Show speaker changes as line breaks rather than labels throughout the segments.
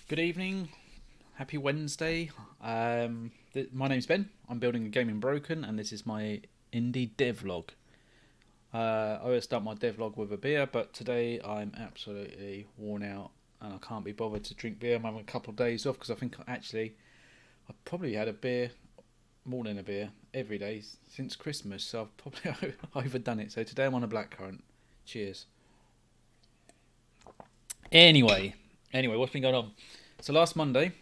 Good evening, happy Wednesday. My name's Ben. I'm building a game in Broken, and this is my indie devlog. I always start my devlog with a beer, but today I'm absolutely worn out and I can't be bothered to drink beer. I'm having a couple of days off because I think I've probably had a beer, more than a beer, every day since Christmas, so I've probably overdone it. So today I'm on a blackcurrant. Cheers. Anyway, what's been going on? So last Monday,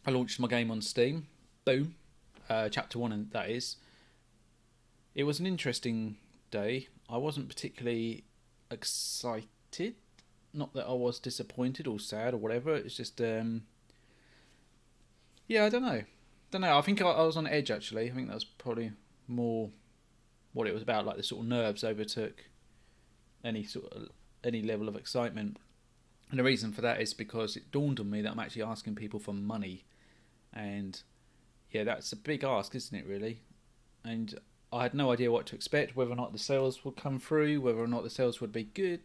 I launched my game on Steam. Boom. Chapter 1, and that is. It was an interesting day. I wasn't particularly excited. Not that I was disappointed or sad or whatever. It's just, yeah, I don't know. I think I was on edge actually. I think that was probably more what it was about. Like the sort of nerves overtook any level of excitement. And the reason for that is because it dawned on me that I'm actually asking people for money, and yeah, that's a big ask, isn't it? Really, and I had no idea what to expect, whether or not the sales would come through, whether or not the sales would be good,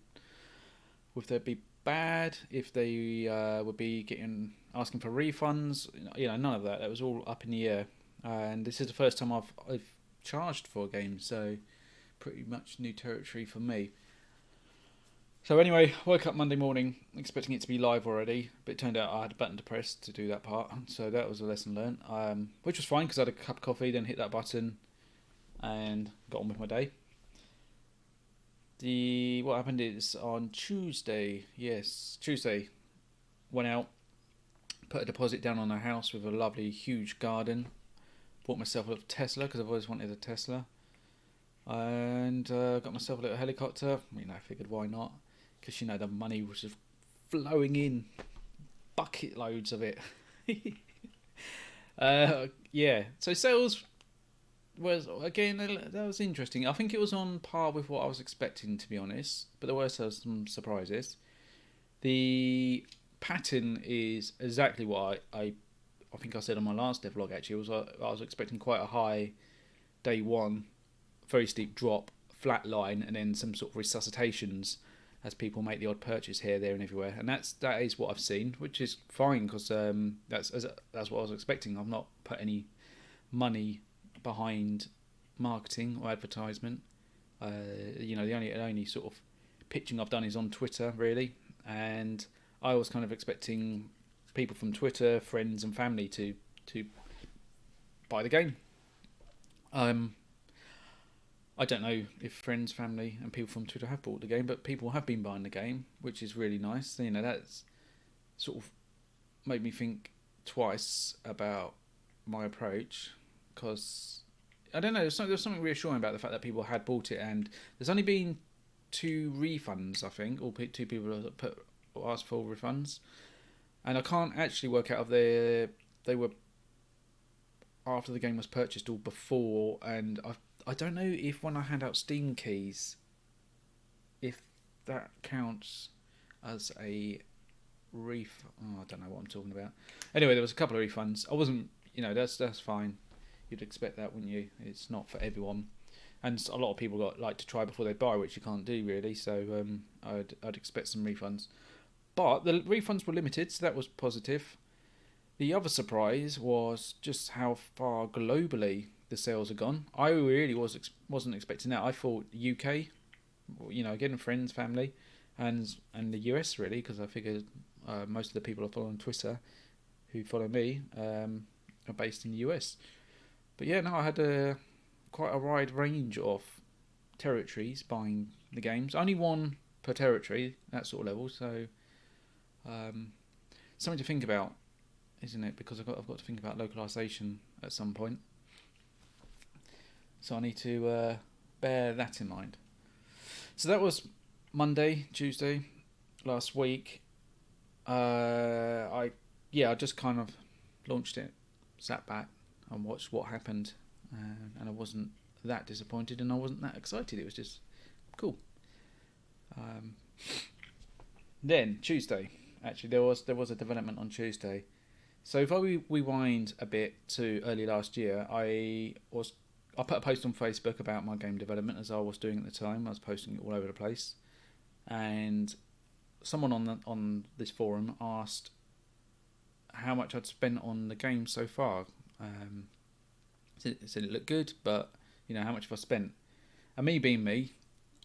if they'd be bad, if they would be getting asking for refunds. None of that. That was all up in the air. And this is the first time I've charged for a game, so pretty much new territory for me. So anyway, woke up Monday morning expecting it to be live already, but it turned out I had a button to press to do that part. So that was a lesson learned, which was fine because I had a cup of coffee, then hit that button, and got on with my day. What happened is on Tuesday, yes, Tuesday, went out, put a deposit down on a house with a lovely huge garden, bought myself a Tesla because I've always wanted a Tesla, and got myself a little helicopter. I figured why not, because the money was just flowing in, bucket loads of it. Yeah, so sales was, again, that was interesting. I think it was on par with what I was expecting, to be honest, but there were some surprises. The pattern is exactly what I think I said on my last devlog. Actually, I was expecting quite a high day one, very steep drop, flat line, and then some sort of resuscitations as people make the odd purchase here, there, and everywhere. And that is what I've seen, which is fine because that's what I was expecting. I've not put any money behind marketing or advertisement. The only sort of pitching I've done is on Twitter, really, and I was kind of expecting people from Twitter, friends and family to buy the game. I don't know if friends, family, and people from Twitter have bought the game, but people have been buying the game, which is really nice. That's sort of made me think twice about my approach, because I don't know. There's something reassuring about the fact that people had bought it, and there's only been two refunds, I think, or two people that asked for refunds, and I can't actually work out if they were after the game was purchased or before. And I don't know if when I hand out Steam keys, if that counts as a I don't know what I'm talking about. Anyway, there was a couple of refunds. I wasn't, that's fine. You'd expect that, wouldn't you? It's not for everyone, and a lot of people like to try before they buy, which you can't do really. So I'd expect some refunds, but the refunds were limited, so that was positive. The other surprise was just how far globally the sales have gone. I really wasn't expecting that. I thought UK, again, friends, family, and the US really, because I figured most of the people I follow on Twitter who follow me are based in the US. But yeah, no, I had quite a wide range of territories buying the games. Only one per territory, that sort of level. So something to think about, isn't it? Because I've got to think about localization at some point. So I need to bear that in mind. So that was Monday, Tuesday, last week. I just kind of launched it, sat back and watched what happened, and I wasn't that disappointed and I wasn't that excited. It was just cool. Then Tuesday, actually, there was a development on Tuesday. So if I rewind a bit to early last year, I put a post on Facebook about my game development, as I was doing at the time. I was posting it all over the place, and someone on this forum asked how much I'd spent on the game so far. Said it looked good, but how much have I spent? And me being me,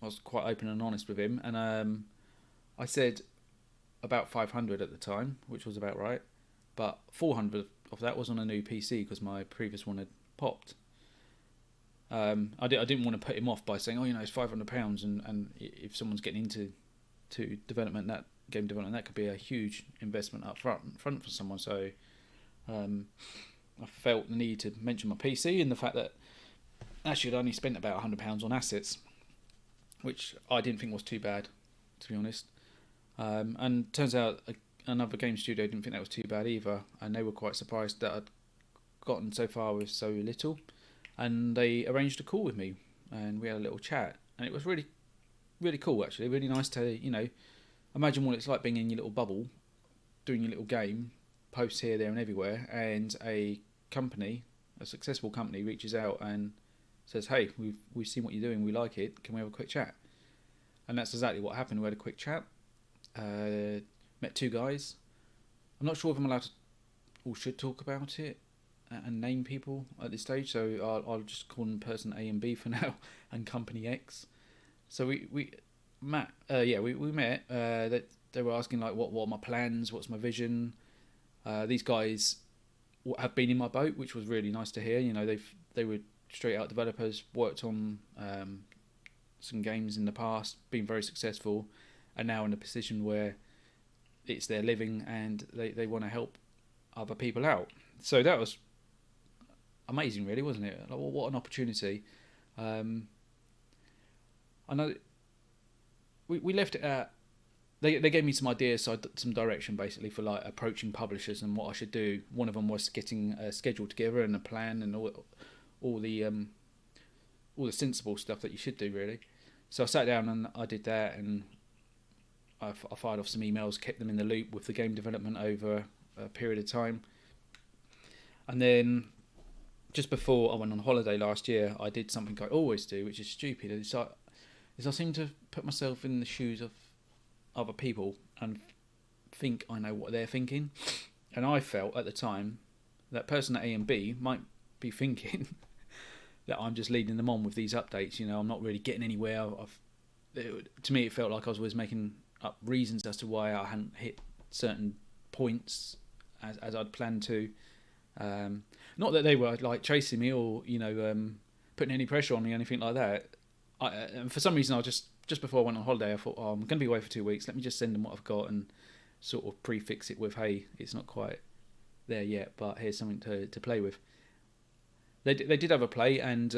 I was quite open and honest with him, and I said about 500 at the time, which was about right, but 400 of that was on a new PC because my previous one had popped. I didn't want to put him off by saying, it's £500, and if someone's getting into development, that game development, that could be a huge investment up front for someone. So I felt the need to mention my PC and the fact that actually I'd only spent about £100 on assets, which I didn't think was too bad, to be honest. And turns out another game studio didn't think that was too bad either, and they were quite surprised that I'd gotten so far with so little. And they arranged a call with me, and we had a little chat, and it was really, really cool actually. Really nice to imagine what it's like being in your little bubble, doing your little game, posts here, there, and everywhere, and a successful company, reaches out and says, "Hey, we've seen what you're doing, we like it. Can we have a quick chat?" And that's exactly what happened. We had a quick chat. Met two guys. I'm not sure if I'm allowed to or should talk about it and name people at this stage, so I'll just call them person A and B for now, and company X. So we met. We met. That they were asking like, what are my plans? What's my vision? These guys have been in my boat, which was really nice to hear. They were straight out developers, worked on some games in the past, been very successful, and now in a position where it's their living and they want to help other people out. So that was amazing, really, wasn't it? Like, what an opportunity. I know we left it at, they gave me some ideas, so some direction basically for like approaching publishers and what I should do. One of them was getting a schedule together and a plan and all the sensible stuff that you should do, really. So I sat down and I did that, and I fired off some emails, kept them in the loop with the game development over a period of time. And then just before I went on holiday last year, I did something I always do, which is stupid. Is I seem to put myself in the shoes of other people and think I know what they're thinking. And I felt at the time that person at A and B might be thinking that I'm just leading them on with these updates. I'm not really getting anywhere. To me, it felt like I was always making up reasons as to why I hadn't hit certain points as I'd planned to. Not that they were like chasing me or putting any pressure on me or anything like that. And for some reason, I just before I went on holiday, I thought, I'm going to be away for 2 weeks. Let me just send them what I've got and sort of prefix it with, hey, it's not quite there yet, but here's something to play with. They did have a play, and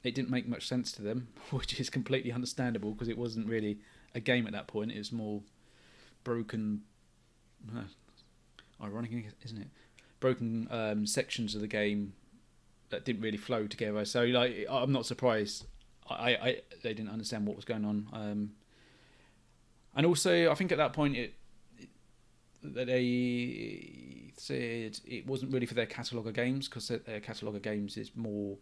it didn't make much sense to them, which is completely understandable because it wasn't really a game at that point. It was more broken, ironic, isn't it? Broken sections of the game that didn't really flow together. So like, I'm not surprised. They didn't understand what was going on. And also, I think at that point that they said it wasn't really for their catalogue of games, because their catalogue of games is more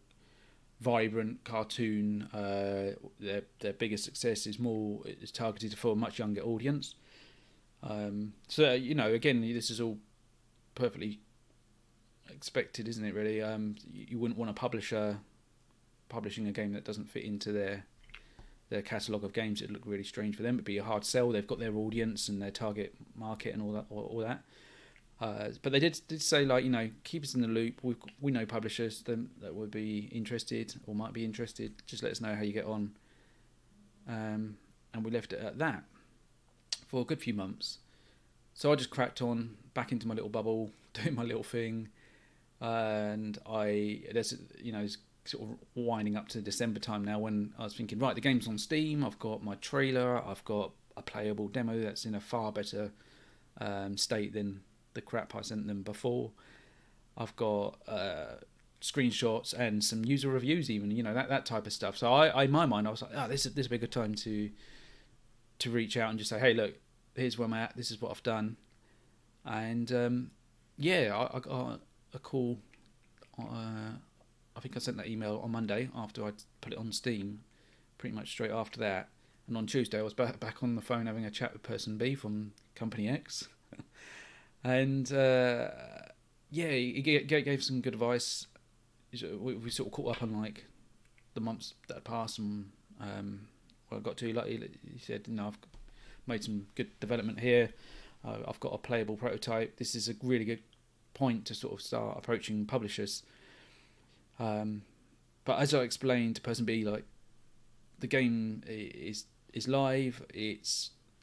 vibrant, cartoon. Their biggest success is targeted for a much younger audience. So again, this is all perfectly expected, isn't it? Really, you wouldn't want a publisher publishing a game that doesn't fit into their catalogue of games. It'd look really strange for them. It'd be a hard sell. They've got their audience and their target market and all that. But they did say, like, keep us in the loop. We know publishers that would be interested or might be interested. Just let us know how you get on. And we left it at that for a good few months. So I just cracked on back into my little bubble, doing my little thing, and there's sort of winding up to December time now, when I was thinking, right, the game's on Steam, I've got my trailer, I've got a playable demo that's in a far better state than the crap I sent them before. I've got screenshots and some user reviews, even, that type of stuff. So I in my mind, I was like, this would be a good time to reach out and just say, hey, look, here's where I'm at, this is what I've done. And I got a call. I think I sent that email on Monday after I'd put it on Steam, pretty much straight after that. And on Tuesday, I was back on the phone having a chat with person B from Company X. And yeah, he gave some good advice. We sort of caught up on like the months that had passed, and I got to, like he said, I've made some good development here. I've got a playable prototype. This is a really good point to sort of start approaching publishers. But as I explained to person B, like the game is live.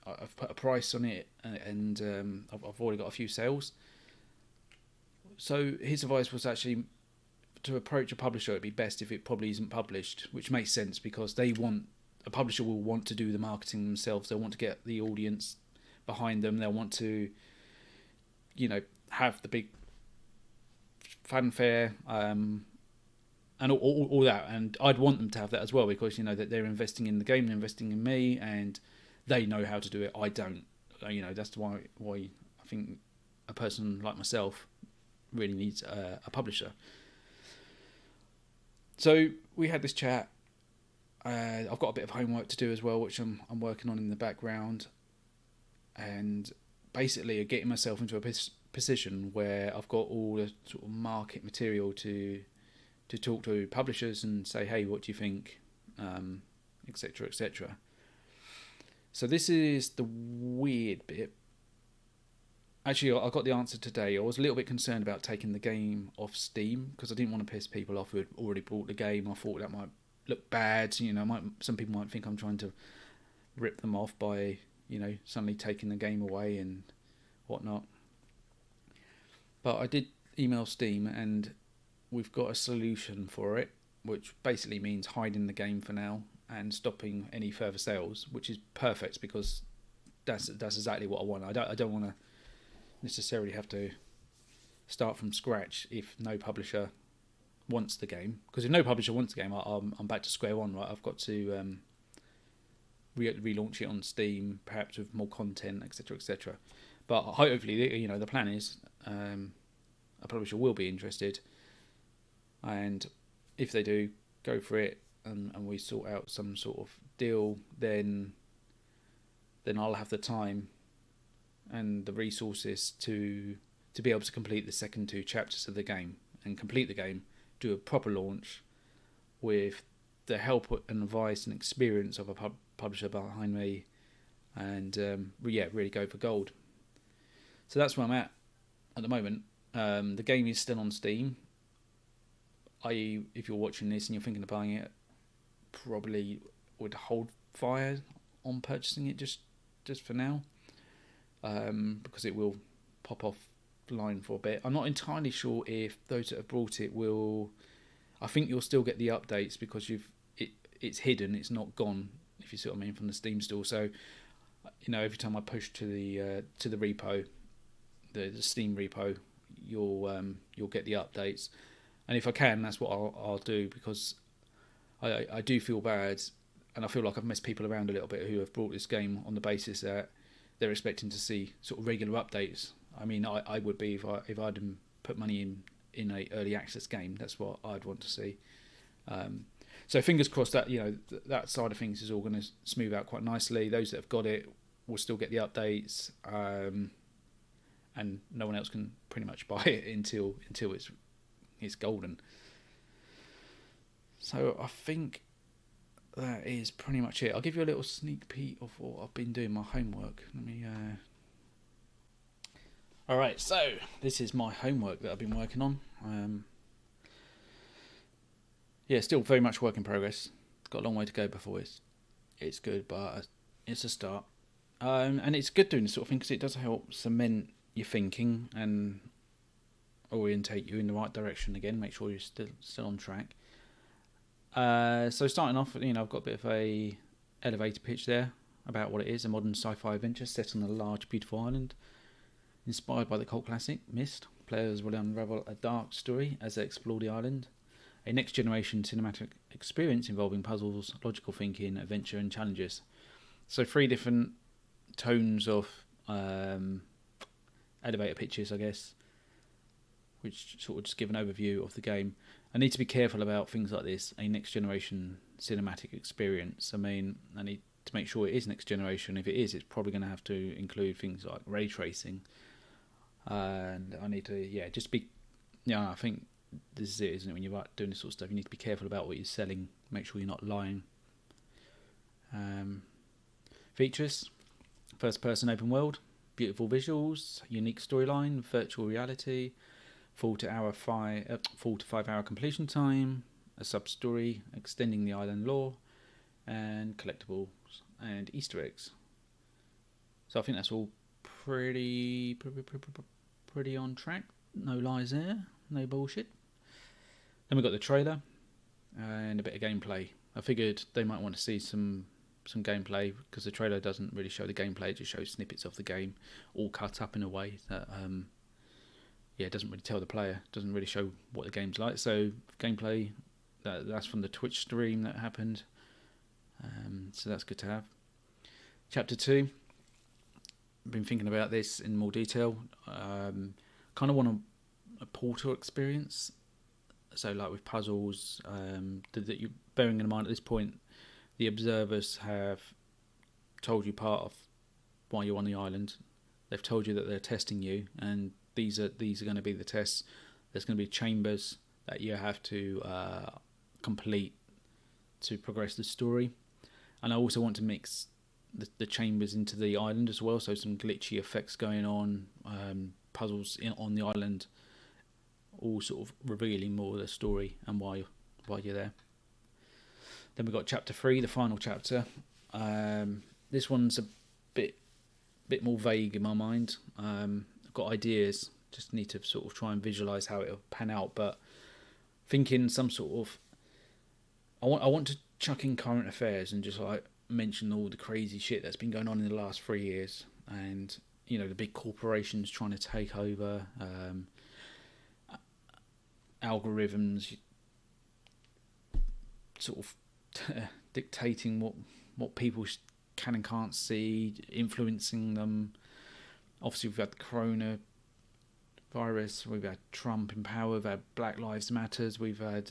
I've put a price on it, and I've already got a few sales. So his advice was actually to approach a publisher. It'd be best if it probably isn't published, which makes sense because a publisher will want to do the marketing themselves. They'll want to get the audience behind them. They'll want to, have the big fanfare, and all that. And I'd want them to have that as well because that they're investing in the game, they're investing in me, and they know how to do it. I don't. That's why I think a person like myself really needs a publisher. So we had this chat. I've got a bit of homework to do as well, which I'm working on in the background, and basically getting myself into a position where I've got all the sort of market material to talk to publishers and say, hey, what do you think, etc., etc. So this is the weird bit. Actually, I got the answer today. I was a little bit concerned about taking the game off Steam because I didn't want to piss people off who had already bought the game. I thought that might look bad. Some people might think I'm trying to rip them off by, suddenly taking the game away and whatnot. But I did email Steam and we've got a solution for it, which basically means hiding the game for now and stopping any further sales, which is perfect because that's exactly what I want. I don't want to necessarily have to start from scratch if no publisher wants the game. Because if no publisher wants the game, I'm back to square one, right? I've got to relaunch it on Steam, perhaps with more content, etc., etc. But hopefully, the plan is a publisher will be interested, and if they do, go for it, and we sort out some sort of deal, then I'll have the time and the resources to be able to complete the second 2 chapters of the game and complete the game, do a proper launch with the help and advice and experience of a publisher behind me, and really go for gold. So that's where I'm at the moment. The game is still on Steam. If you're watching this and you're thinking of buying it, probably would hold fire on purchasing it just for now, because it will pop offline for a bit. I'm not entirely sure if those that have bought it will. I think you'll still get the updates because it's hidden. It's not gone, if you see what I mean, from the Steam store. So, every time I push to the repo, the Steam repo, you'll get the updates. And if I can, that's what I'll do, because I do feel bad, and I feel like I've messed people around a little bit who have bought this game on the basis that they're expecting to see sort of regular updates. I mean, I would be if I'd put money in a early access game. That's what I'd want to see. So fingers crossed that that side of things is all going to smooth out quite nicely. Those that have got it will still get the updates, and no one else can pretty much buy it until it's golden. So I think that is pretty much it. I'll give you a little sneak peek of what I've been doing, my homework. Let me. All right, so this is my homework that I've been working on. Still very much work in progress. Got a long way to go before it's good, but it's a start. And it's good doing this sort of thing because it does help cement your thinking and orientate you in the right direction again. Make sure you're still on track. So starting off, I've got a bit of a elevator pitch there about what it is: a modern sci-fi adventure set on a large, beautiful island, inspired by the cult classic Myst. Players will unravel a dark story as they explore the island. A next-generation cinematic experience involving puzzles, logical thinking, adventure, and challenges. So 3 different tones of elevator pitches, I guess, which sort of just give an overview of the game. I need to be careful about things like this, a next-generation cinematic experience. I mean, I need to make sure it is next generation. If it is, it's probably going to have to include things like ray tracing. and I need to just be. I think this is it, isn't it? When you're doing this sort of stuff, you need to be careful about what you're selling. Make sure you're not lying. Features: first-person open world, beautiful visuals, unique storyline, virtual reality, 4 to 5 hour completion time, a sub-story extending the island lore, and collectibles and Easter eggs. So I think that's all pretty on track. No lies there, no bullshit. Then we got the trailer and a bit of gameplay. I figured they might want to see some gameplay, because the trailer doesn't really show the gameplay, it just shows snippets of the game all cut up in a way that it doesn't really tell the player, doesn't really show what the game's like. So gameplay, that's from the Twitch stream that happened, so that's good to have. Chapter 2, I've been thinking about this in more detail. Kind of want a Portal experience, so like with puzzles, that you bearing in mind at this point the observers have told you part of why you're on the island. They've told you that they're testing you, and these are going to be the tests. There's going to be chambers that you have to complete to progress the story, and I also want to mix the chambers into the island as well, so some glitchy effects going on, puzzles on the island, all sort of revealing more of the story and why you're there. Then we've got chapter 3, the final chapter. This one's a bit more vague in my mind. I've got ideas, just need to sort of try and visualise how it'll pan out, but thinking some sort of... I want to chuck in current affairs and just like mention all the crazy shit that's been going on in the last 3 years, and the big corporations trying to take over, algorithms sort of dictating what people can and can't see, influencing them. Obviously we've had the coronavirus, we've had Trump in power, we've had Black Lives Matters, we've had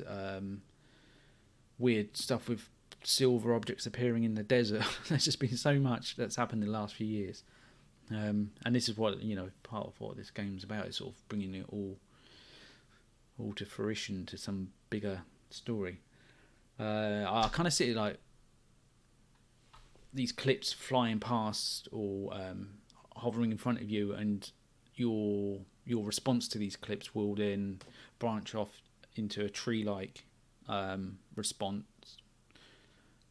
weird stuff with silver objects appearing in the desert. There's just been so much that's happened in the last few years, and this is what part of what this game's about, is sort of bringing it all to fruition, to some bigger story. I kind of see it like these clips flying past or hovering in front of you, and your response to these clips will then branch off into a tree-like response,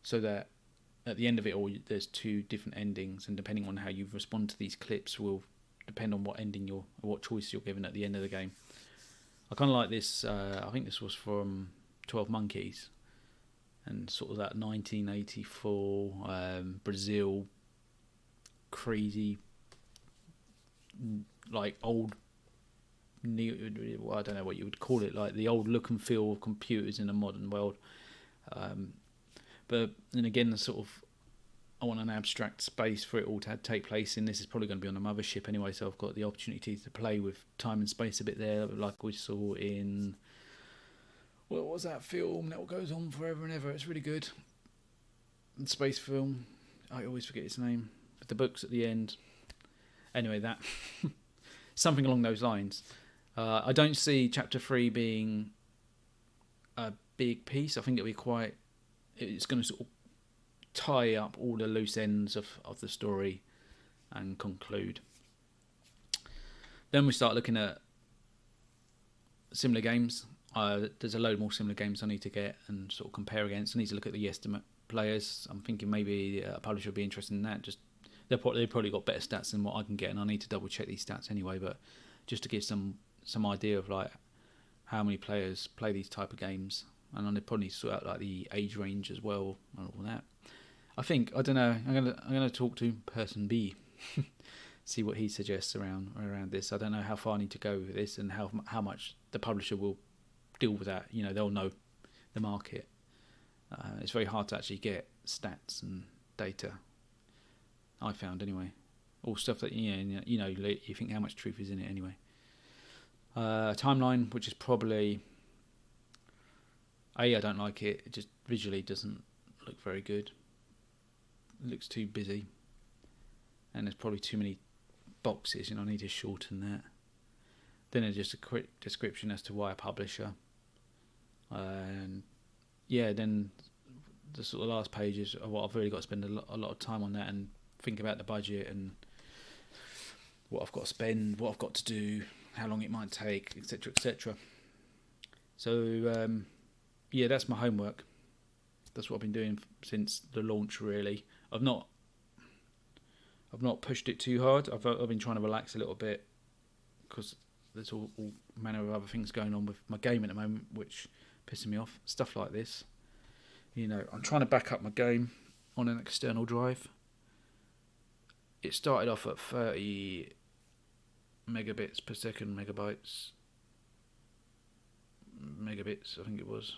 so that at the end of it all there's 2 different endings, and depending on how you respond to these clips will depend on what ending what choice you're given at the end of the game. I kind of like this. I think this was from 12 Monkeys, and sort of that 1984 Brazil crazy, like old, I don't know what you would call it, like the old look and feel of computers in a modern world. But then again, the sort of, I want an abstract space for it all to take place in. This is probably going to be on a mothership anyway, so I've got the opportunity to play with time and space a bit there, like we saw in... what was that film that goes on forever and ever? It's really good. Space film. I always forget its name. But the books at the end. Anyway, that. Something along those lines. I don't see chapter 3 being a big piece. I think it'll be it's going to sort of tie up all the loose ends of the story and conclude. Then we start looking at similar games. There's a load more similar games I need to get and sort of compare against. I need to look at the estimate players. I'm thinking maybe a publisher will be interested in that. Just they've probably got better stats than what I can get, and I need to double check these stats anyway. But just to give some idea of like how many players play these type of games, and I'll probably sort out like the age range as well and all that. I don't know. I'm gonna talk to person B, see what he suggests around this. I don't know how far I need to go with this, and how much the publisher will deal with that. They'll know the market. It's very hard to actually get stats and data, I found anyway. All stuff that you think how much truth is in it anyway. Timeline, which is probably I don't like it. It just visually doesn't look very good. It looks too busy, and there's probably too many boxes. I need to shorten that. then there's just a quick description as to why a publisher, and then the sort of last page is what I've really got to spend a lot of time on that and think about the budget and what I've got to spend, what I've got to do, how long it might take, etc., etc. So that's my homework. That's what I've been doing since the launch. Really, I've not pushed it too hard. I've been trying to relax a little bit because there's all manner of other things going on with my game at the moment, which pissing me off. Stuff like this. I'm trying to back up my game on an external drive. It started off at 30 megabits per second, megabits, I think it was.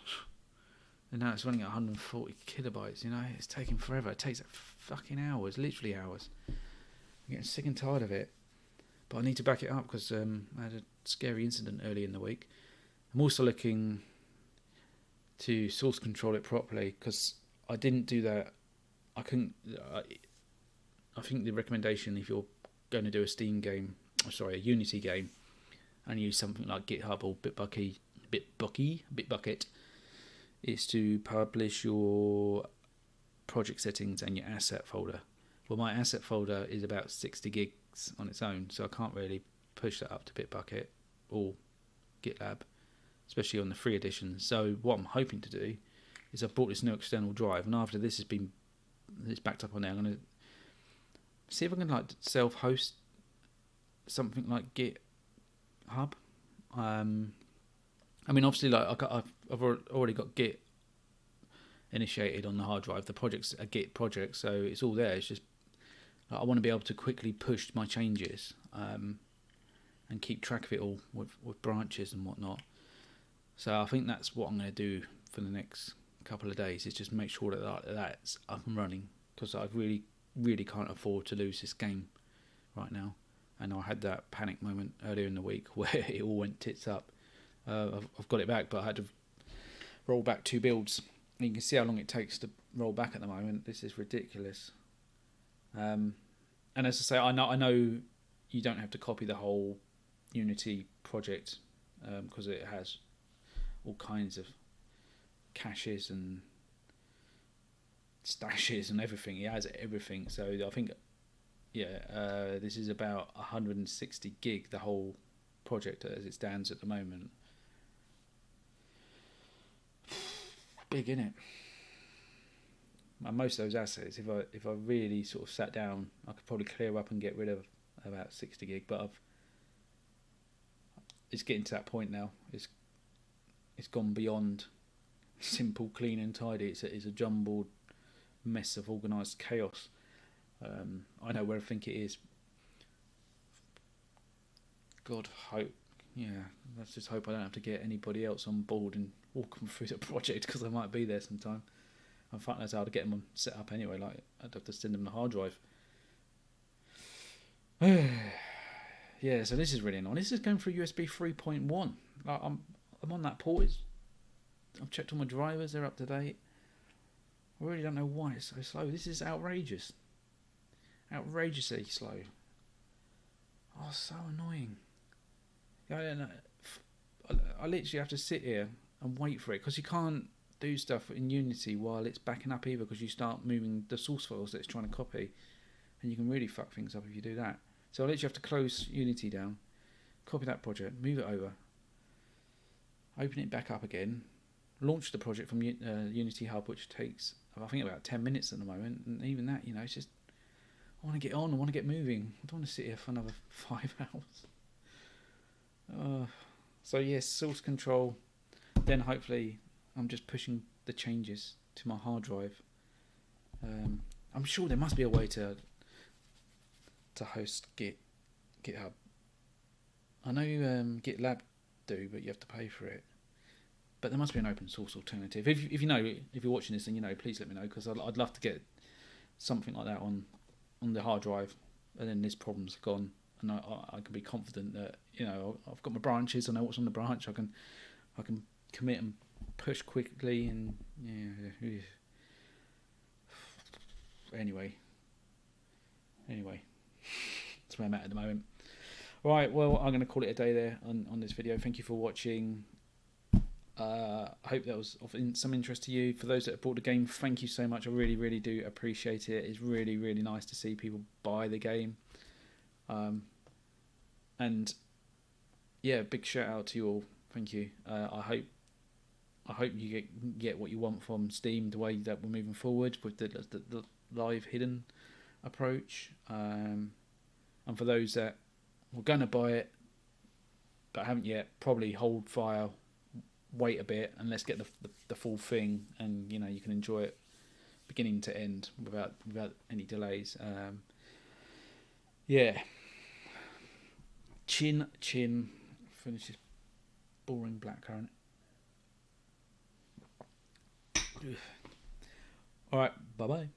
And now it's running at 140 kilobytes, it's taking forever. It takes fucking hours, literally hours. I'm getting sick and tired of it. But I need to back it up because I had a scary incident early in the week. I'm also looking to source control it properly because I didn't do that. I think the recommendation, if you're going to do a Steam game, a Unity game, and use something like GitHub or Bitbucket, is to publish your project settings and your asset folder. Well, my asset folder is about 60 gigs on its own, so I can't really push that up to Bitbucket or GitLab, especially on the free edition. So what I'm hoping to do is I've bought this new external drive, and after this it's backed up on there, I'm going to see if I can self-host something like GitHub. Obviously, I've already got Git initiated on the hard drive. The project's a Git project, so it's all there. It's just I want to be able to quickly push my changes and keep track of it all with branches and whatnot. So I think that's what I'm going to do for the next couple of days, is just make sure that's up and running, because I really, really can't afford to lose this game right now. And I had that panic moment earlier in the week where it all went tits up. I've got it back, but I had to roll back 2 builds. And you can see how long it takes to roll back at the moment. This is ridiculous. And as I say, I know you don't have to copy the whole Unity project because it has all kinds of caches and stashes and everything. It has everything. So I think, this is about 160 gig, the whole project as it stands at the moment. Big, innit? And most of those assets, if I really sort of sat down, I could probably clear up and get rid of about 60 gig. But it's getting to that point now. It's gone beyond simple, clean and tidy. It's a jumbled mess of organised chaos. I know where I think it is. God, hope. Yeah, let's just hope I don't have to get anybody else on board and walk them through the project, because I might be there sometime. In fact, that's how to get them set up anyway. I'd have to send them the hard drive. Yeah, so this is really annoying. This is going through USB 3.1. I'm on that port. I've checked all my drivers; they're up to date. I really don't know why it's so slow. This is outrageous. Outrageously slow. Oh, so annoying. I literally have to sit here and wait for it, because you can't do stuff in Unity while it's backing up either, because you start moving the source files that it's trying to copy, and you can really fuck things up if you do that. So I literally have to close Unity down, copy that project, move it over, open it back up again, launch the project from Unity Hub, which takes, I think, about 10 minutes at the moment, and even that, it's just, I want to get on, I want to get moving. I don't want to sit here for another 5 hours. So yes, source control. Then hopefully I'm just pushing the changes to my hard drive. I'm sure there must be a way to host GitHub. I know GitLab do, but you have to pay for it. But there must be an open source alternative. If you're watching this, then please let me know, because I'd love to get something like that on the hard drive, and then this problem's gone, and I can be confident that I've got my branches. I know what's on the branch. I can commit and push quickly, and anyway, that's where I'm at the moment. Right, well, I'm going to call it a day there on this video. Thank you for watching. I hope that was of some interest to you. For those that have bought the game, thank you so much. I really, really do appreciate it. It's really, really nice to see people buy the game. And yeah, big shout out to you all. Thank you. I hope you get what you want from Steam, the way that we're moving forward with the live hidden approach. And for those that were going to buy it but haven't yet, probably hold fire, wait a bit, and let's get the full thing, and you can enjoy it beginning to end without any delays. Yeah. Chin. Finish this boring blackcurrant. All right. Bye bye.